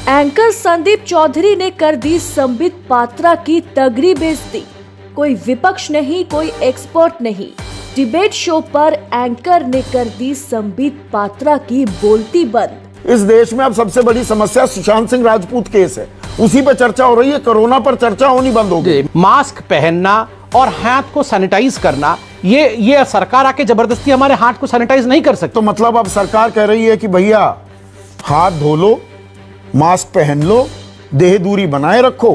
Anchor Sandeep Chaudhary ने कर दी संबित पात्रा की तगड़ी बेइज्जती। कोई विपक्ष नहीं, कोई एक्सपर्ट नहीं, डिबेट शो पर एंकर ने कर दी संबित पात्रा की बोलती बंद। इस देश में अब सबसे बड़ी समस्या सुशांत सिंह राजपूत केस है, उसी पर चर्चा हो रही है। कोरोना पर चर्चा होनी बंद हो गई। मास्क पहनना और हाथ को सैनिटाइज करना, ये सरकार आके जबरदस्ती हमारे हाथ को सैनिटाइज नहीं कर सकती। तो मतलब अब सरकार कह रही है कि भैया हाथ धो लो, मास्क पहन लो, देह दूरी बनाए रखो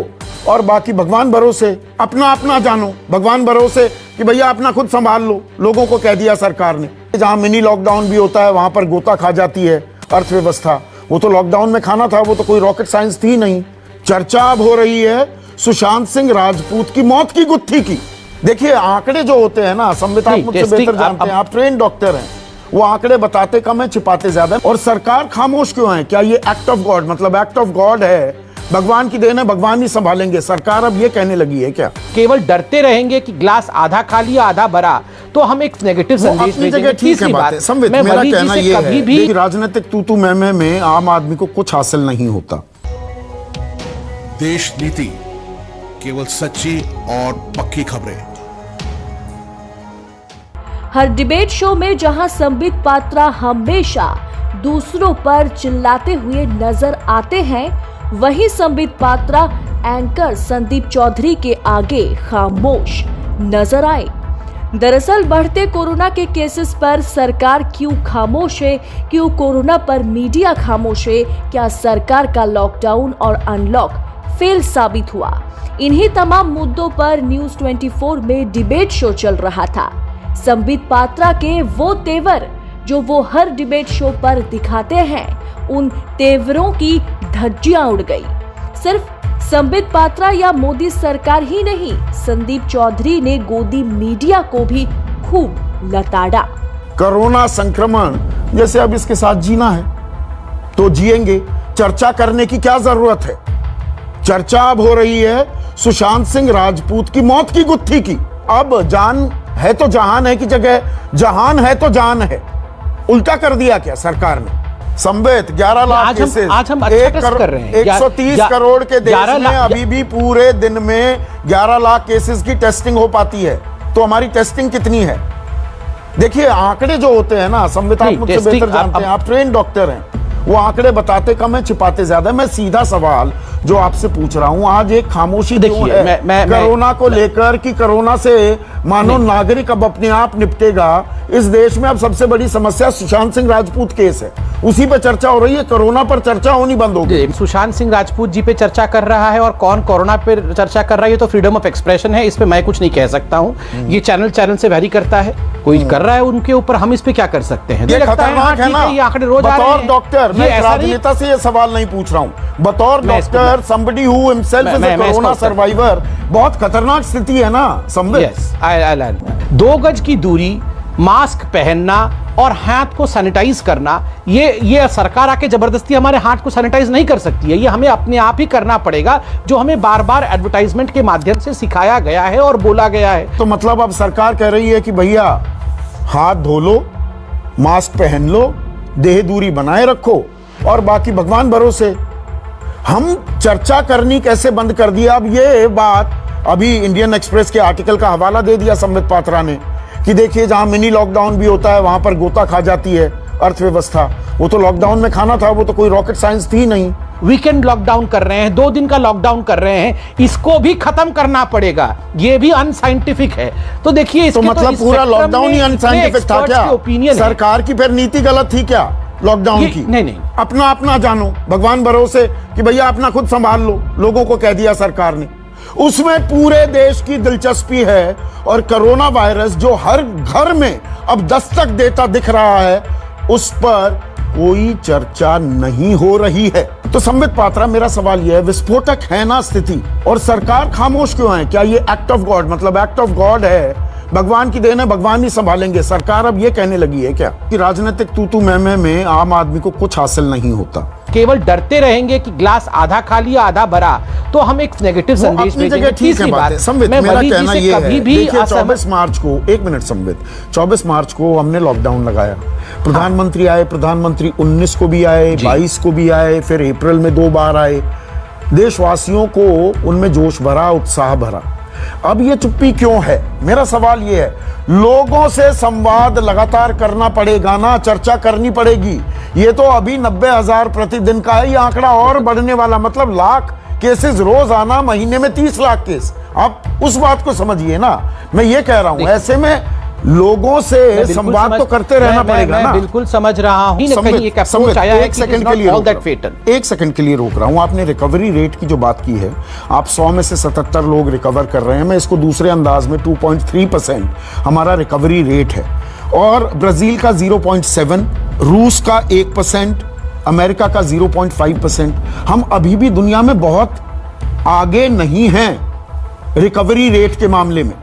और बाकी भगवान भरोसे, अपना अपना जानो, भगवान भरोसे कि भैया अपना खुद संभाल लो। लोगों को कह दिया सरकार ने। जहां मिनी लॉकडाउन भी होता है वहां पर गोता खा जाती है अर्थव्यवस्था। वो तो लॉकडाउन में खाना था, वो तो कोई रॉकेट साइंस थी नहीं। चर्चा अब हो रही है सुशांत सिंह राजपूत की मौत की गुत्थी की। देखिए आंकड़े जो होते हैं ना, संबित आप मुझसे बेहतर जानते हैं, आप ट्रेन डॉक्टर हैं, वो आंकड़े बताते कम है, छिपाते ज्यादा। और सरकार खामोश क्यों है? क्या ये एक्ट ऑफ गॉड, मतलब एक्ट ऑफ गॉड है, भगवान की देन है, भगवान ही संभालेंगे? सरकार अब ये कहने लगी है क्या? केवल डरते रहेंगे कि ग्लास आधा खाली या आधा भरा, तो हम एक नेगेटिव संदेश भेजेंगे। ठीक है बात है। संबित, मेरा कहना ये है कि राजनीतिक तू मैं में आम आदमी को कुछ हासिल नहीं होता। देश नीति, केवल सच्ची और पक्की खबरें। हर डिबेट शो में जहां संबित पात्रा हमेशा दूसरों पर चिल्लाते हुए नजर आते हैं, वहीं संबित पात्रा एंकर संदीप चौधरी के आगे खामोश नजर आए। दरअसल बढ़ते कोरोना के केसेस पर सरकार क्यों खामोश है? क्यों कोरोना पर मीडिया खामोश है? क्या सरकार का लॉकडाउन और अनलॉक फेल साबित हुआ? इन्हीं तमाम मुद्दों पर न्यूज 24 में डिबेट शो चल रहा था। संबित पात्रा के वो तेवर जो वो हर डिबेट शो पर दिखाते हैं, उन तेवरों की धज्जियां उड़ गई। सिर्फ संबित पात्रा या मोदी सरकार ही नहीं, संदीप चौधरी ने गोदी मीडिया को भी खूब लताड़ा। कोरोना संक्रमण जैसे अब इसके साथ जीना है तो जिएंगे, चर्चा करने की क्या जरूरत है? चर्चा अब हो रही है सुशांत सिंह राजपूत की मौत की गुत्थी की। अब जान है तो जहान है की जगह जहान है तो जान है, उल्टा कर दिया क्या सरकार ने? संबित 11 लाख केसेस, आज हम अच्छा कर रहे हैं। 130 करोड़ के देश में अभी भी पूरे दिन में 11 लाख केसेस की टेस्टिंग हो पाती है। तो हमारी टेस्टिंग कितनी है? देखिए आंकड़े जो होते हैं ना, संबित आप मुझसे बेहतर जानते हैं, आप ट्रेन डॉक्टर हैं, वो आंकड़े बताते कम है, छिपाते ज्यादा। मैं सीधा सवाल जो आपसे पूछ रहा हूं, आज एक खामोशी क्यों है कोरोना को लेकर कि कोरोना से मानो नागरिक अब अपने आप निपटेगा? इस देश में अब सबसे बड़ी समस्या सुशांत सिंह राजपूत केस है, उसी पर चर्चा हो रही है। कोरोना पर चर्चा होनी बंद हो गई। सुशांत सिंह राजपूत जी पे चर्चा कर रहा है और कौन कोरोना पे चर्चा कर रहा है, ये तो फ्रीडम ऑफ एक्सप्रेशन है, इस पे मैं कुछ नहीं कह सकता हूँ। ये चैनल से वैरी करता है, कोई कर रहा है उनके ऊपर, हम इस पे क्या कर सकते हैं? ये खतरनाक है ना। ये आंकड़े रोज आ रहे हैं। बतौर डॉक्टर, मैं राजनेता से ये सवाल नहीं पूछ रहा हूँ, बतौर doctor, somebody who himself is a corona survivor, बहुत खतरनाक स्थिति है ना संबित। 2 गज की दूरी, मास्क पहनना और हाथ को सैनिटाइज करना, ये सरकार आके जबरदस्ती हमारे हाथ को सैनिटाइज नहीं कर सकती है। ये हमें अपने आप ही करना पड़ेगा, जो हमें बार बार एडवर्टाइजमेंट के माध्यम से सिखाया गया है और बोला गया है। तो मतलब अब सरकार कह रही है कि भैया हाथ धो लो, मास्क पहन लो, देह दूरी बनाए रखो और बाकी भगवान भरोसे। हम चर्चा करनी कैसे बंद कर दिया? अब ये बात अभी इंडियन एक्सप्रेस के आर्टिकल का हवाला दे दिया संबित पात्रा ने कि देखिए जहां मिनी लॉकडाउन भी होता है वहां पर गोता खा जाती है अर्थव्यवस्था। वो तो लॉकडाउन में खाना था, वो तो कोई रॉकेट साइंस थी नहीं। वीकेंड लॉकडाउन कर रहे हैं, 2 दिन का लॉकडाउन कर रहे हैं, इसको भी खत्म करना पड़ेगा। ये भी अनसाइंटिफिक है। तो देखिए तो मतलब पूरा लॉकडाउन ही अनसाइंटिफिक था क्या? सरकार की फिर नीति गलत थी क्या लॉकडाउन की? नहीं, अपना अपना जानो, भगवान भरोसे कि भैया अपना खुद संभाल लो, लोगों को कह दिया सरकार ने। उसमें पूरे देश की दिलचस्पी है और कोरोना वायरस जो हर घर में अब दस्तक देता दिख रहा है, उस पर कोई चर्चा नहीं हो रही है। तो संबित पात्रा, मेरा सवाल यह है, विस्फोटक है ना स्थिति, और सरकार खामोश क्यों है? क्या ये एक्ट ऑफ गॉड, मतलब एक्ट ऑफ गॉड है, भगवान की देन है, भगवान ही संभालेंगे? सरकार अब ये कहने लगी है क्या कि राजनीतिक तू मैं में आम आदमी को कुछ हासिल नहीं होता? केवल डरते रहेंगे कि ग्लास आधा खाली या आधा भरा, तो हम एक नेगेटिव संदेश भेजेंगे। ठीक है बात है। संबित, मेरा कहना ये है, देखिए 24 मार्च को, एक मिनट संबित, 24 मार्च को हमने लॉकडाउन लगाया, प्रधानमंत्री आए, प्रधानमंत्री 19 को भी आए, 22 को भी आए, फिर अप्रैल में 2 बार आए। देशवासियों को उनमें जोश भरा, उत्साह भरा। अब ये चुप्पी क्यों है? मेरा सवाल ये है, लोगों से संवाद लगातार करना पड़ेगा ना, चर्चा करनी पड़ेगी। ये तो अभी 90,000 प्रतिदिन का है, ये आंकड़ा और बढ़ने वाला, मतलब लाख केसेस रोज आना, महीने में 30 लाख केस। आप उस बात को समझिए ना, मैं ये कह रहा हूं। ऐसे में लोगों से संवाद तो करते रहना पड़ेगा ना। बिल्कुल समझ रहा हूं। कहीं एक अप्रोच आया है कि it is not all that fatal। एक सेकंड के लिए रोक रहा हूं। आपने रिकवरी रेट की जो बात की है, आप 100 में से 77 लोग रिकवर कर रहे हैं। मैं इसको दूसरे अंदाज में 2.3% हमारा रिकवरी रेट है, और ब्राजील का 0.7, रूस का 1%, अमेरिका का 0.5%। हम अभी भी दुनिया में बहुत आगे नहीं हैं रिकवरी रेट के मामले में।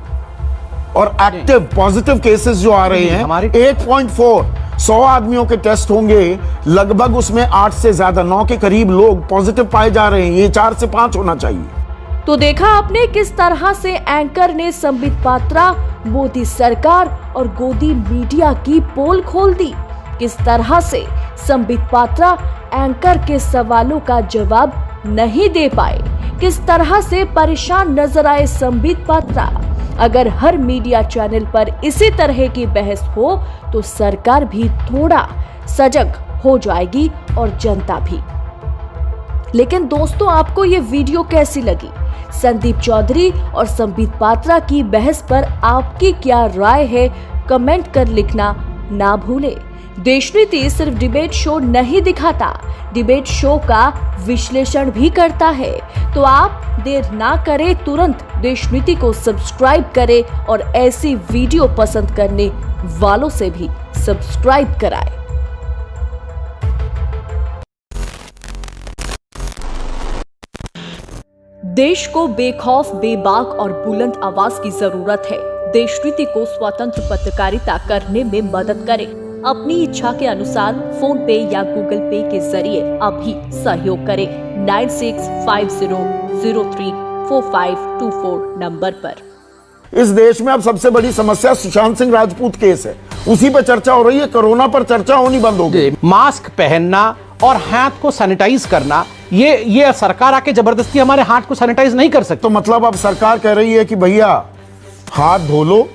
और एक्टिव पॉजिटिव केसेस जो आ रहे हैं 8.4, 100 आदमियों के टेस्ट होंगे, लगभग उसमें 8 से ज्यादा, 9 के करीब लोग पॉजिटिव पाए जा रहे हैं। ये 4 से 5 होना चाहिए। तो देखा आपने किस तरह से एंकर ने संबित पात्रा, मोदी सरकार और गोदी मीडिया की पोल खोल दी। किस तरह से संबित पात्रा एंकर के सवालों का जवाब नहीं दे पाए, किस तरह से परेशान नजर आए संबित पात्रा। अगर हर मीडिया चैनल पर इसी तरह की बहस हो तो सरकार भी थोड़ा सजग हो जाएगी और जनता भी। लेकिन दोस्तों, आपको ये वीडियो कैसी लगी? संदीप चौधरी और संबित पात्रा की बहस पर आपकी क्या राय है? कमेंट कर लिखना ना भूलें। देशनीति सिर्फ डिबेट शो नहीं दिखाता, डिबेट शो का विश्लेषण भी करता है। तो आप देर ना करें, तुरंत देशनीति को सब्सक्राइब करें और ऐसी वीडियो पसंद करने वालों से भी सब्सक्राइब कराएं। देश को बेखौफ, बेबाक और बुलंद आवाज की जरूरत है। देशनीति को स्वतंत्र पत्रकारिता करने में मदद करें। अपनी इच्छा के अनुसार फोन पे या गूगल पे के जरिए अभी सहयोग करें 9650034524 नंबर पर। इस देश में अब सबसे बड़ी समस्या सुशांत सिंह राजपूत केस है, उसी पर चर्चा हो रही है। कोरोना पर चर्चा होनी बंद हो गई। मास्क पहनना और हाथ को सैनिटाइज करना, ये सरकार आके जबरदस्ती हमारे हाथ को सैनिटाइज नहीं कर सकती। तो मतलब अब सरकार कह रही है कि भैया हाथ धो लो,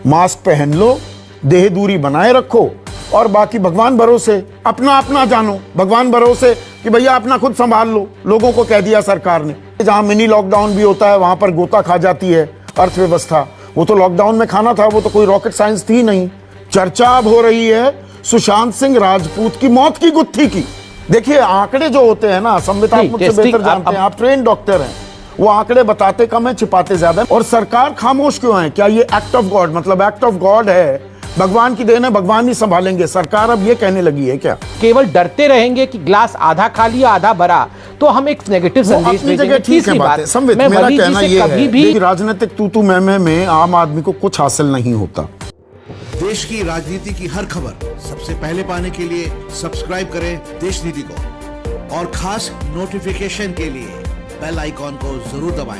मास्क पहन लो, देह दूरी बनाए रखो, और बाकी भगवान भरोसे, अपना अपना जानो, भगवान भरोसे कि भैया अपना खुद संभाल लो। लोगों को कह दिया सरकार ने। जहां मिनी लॉकडाउन भी होता है वहां पर गोता खा जाती है अर्थव्यवस्था। वो तो लॉकडाउन में खाना था, वो तो कोई रॉकेट साइंस थी नहीं। चर्चा अब हो रही है सुशांत सिंह राजपूत की मौत की गुत्थी की। देखिए आंकड़े जो होते हैं ना, संबित आप मुझसे बेहतर जानते हैं, आप ट्रेन डॉक्टर हैं, वो आंकड़े बताते कम है, छिपाते ज्यादा है। और सरकार खामोश क्यों है? क्या ये एक्ट ऑफ गॉड, मतलब एक्ट ऑफ गॉड है, भगवान की देन है, भगवान ही संभालेंगे? सरकार अब ये कहने लगी है क्या? केवल डरते रहेंगे कि ग्लास आधा खाली आधा भरा, तो हम एक नेगेटिव संदेश भेजेंगे। ठीक है बात है। संबित, मेरा कहना ये है कि राजनीतिक तू में आम आदमी को कुछ हासिल नहीं होता। देश की राजनीति की हर खबर सबसे पहले पाने के लिए सब्सक्राइब करें देशनीति को, और खास नोटिफिकेशन के लिए बेल आइकॉन को जरूर दबाएं।